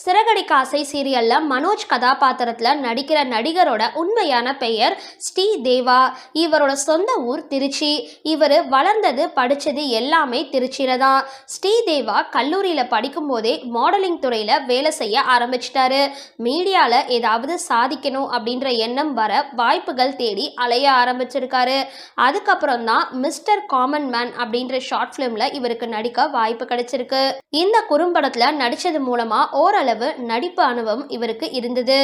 சிறகடிக்க ஆசை சீரியல்ல மனோஜ் கதாபாத்திரத்துல நடிக்கிற நடிகரோட உண்மையான பெயர் ஸ்ரீதேவா. இவரோட சொந்த ஊர் திருச்சி. இவர் வளர்ந்தது படிச்சது எல்லாமே திருச்சியில தான். ஸ்ரீதேவா கல்லூரியில படிக்கும் போதே மாடலிங் துறையில வேலை செய்ய ஆரம்பிச்சிட்டாரு. மீடியால ஏதாவது சாதிக்கணும் அப்படின்ற எண்ணம் வர வாய்ப்புகள் தேடி அலைய ஆரம்பிச்சிருக்காரு. அதுக்கப்புறம் தான் மிஸ்டர் காமன் மேன் அப்படின்ற ஷார்ட் பிலிம்ல இவருக்கு நடிக்க வாய்ப்பு கிடைச்சிருக்கு. இந்த குறும்படத்துல நடிச்சது மூலமா ஓரளவு நடிப்பு அனுபவம் இவருக்கு இருந்தது.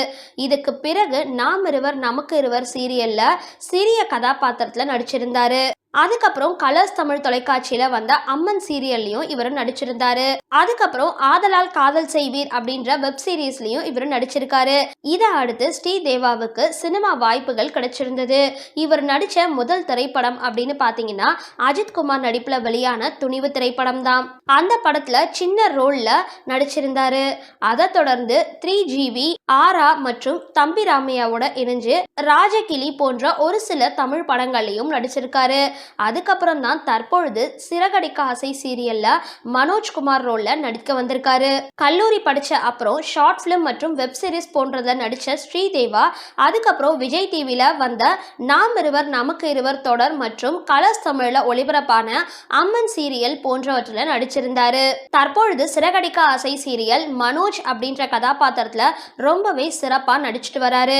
இதுக்கு பிறகு நாம் இருவர் நமக்கு இருவர் சீரியல்ல சிறிய கதாபாத்திரத்துல நடிச்சிருந்தாரு. அதுக்கப்புறம் கலர்ஸ் தமிழ் தொலைக்காட்சியில வந்த அம்மன் சீரியல்லையும் இவர் நடிச்சிருந்தாரு. அதுக்கப்புறம் ஆதலால் காதல் செய்வீர் அப்படின்ற வெப் சீரிஸ்லயும் இவர் நடிச்சிருக்காரு. இதை அடுத்து ஸ்ரீதேவாவுக்கு சினிமா வாய்ப்புகள் கிடைச்சிருந்தது. இவர் நடிச்ச முதல் திரைப்படம் அப்படின்னு பாத்தீங்கன்னா அஜித் குமார் நடிப்புல வெளியான துணிவு திரைப்படம் தான். அந்த படத்துல சின்ன ரோல்ல நடிச்சிருந்தாரு. அதை தொடர்ந்து 3GB, ஆரா மற்றும் தம்பி ராமையாவோட இணைஞ்சு ராஜகிளி போன்ற ஒரு சில தமிழ் படங்கள்லையும் நடிச்சிருக்காரு. அதுக்கப்புறம் தான் தற்பொழுது சிறகடிக்க ஆசை சீரியல்ல மனோஜ்குமார் ரோல்ல நடிக்க வந்திருக்காரு. கல்லூரி படிச்ச அப்புறம் ஷார்ட் பிலிம் மற்றும் வெப் சீரிஸ் போன்றதுல நடிச்ச ஸ்ரீதேவா அதுக்கப்புறம் விஜய் டிவில வந்த நாம் இருவர் நமக்கு இருவர் தொடர் மற்றும் கலர்ஸ் தமிழ்ல ஒளிபரப்பான அம்மன் சீரியல் போன்றவற்றில் நடிச்சிருந்தாரு. தற்பொழுது சிறகடிக்க ஆசை சீரியல் மனோஜ் அப்படின்ற கதாபாத்திரத்துல ரொம்பவே சிறப்பா நடிச்சிட்டு வராரு.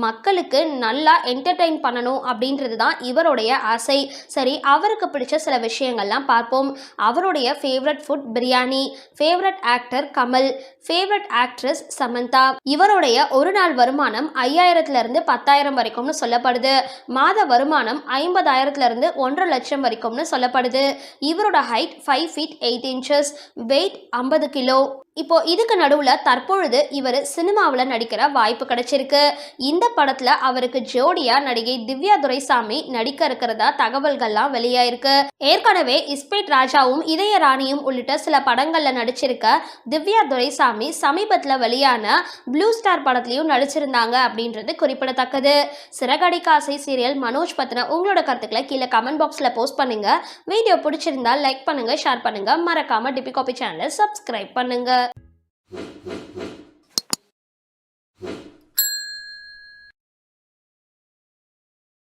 மக்களுக்கு நல்லா என்டர்டெயின் பண்ணணும் அப்படின்றது தான் இவருடைய ஆசை. சரி, அவருக்கு பிடிச்ச சில விஷயங்கள்லாம் பார்ப்போம். அவருடைய favourite food biryani, favourite actor Kamal, favourite actress Samantha. இவருடைய ஒரு நாள் வருமானம் 5000 இருந்து 10,000 வரைக்கும்னு சொல்லப்படுது. மாத வருமானம் 50,000 இருந்து 1.5 லட்சம் வரைக்கும்னு சொல்லப்படுது. இவரோட height 5 feet 8 inches, weight 50 kilo. இப்போ இதுக்கு நடுவுல தற்பொழுது இவர் சினிமாவில் நடிக்கிற வாய்ப்பு கிடைச்சிருக்கு. இந்த படத்துல அவருக்கு ஜோடியா நடிகை திவ்யா துரைசாமி நடிக்க இருக்கிறதா தகவல்கள்லாம் வெளியாயிருக்கு. ஏற்கனவே இஸ்பேட் ராஜாவும் இதய ராணியும் உள்ளிட்ட சில படங்கள்ல நடிச்சிருக்க திவ்யா துரைசாமி சமீபத்துல வெளியான ப்ளூ ஸ்டார் படத்துலயும் நடிச்சிருந்தாங்க அப்படின்றது குறிப்பிடத்தக்கது. சிறகடிக்க ஆசை சீரியல் மனோஜ் பத்தின உங்களோட கருத்துக்களை கீழே கமெண்ட் பாக்ஸ்ல போஸ்ட் பண்ணுங்க. வீடியோ பிடிச்சிருந்தா லைக் பண்ணுங்க, ஷேர் பண்ணுங்க, மறக்காம டிபி காபி சேனலை சப்ஸ்கிரைப் பண்ணுங்க.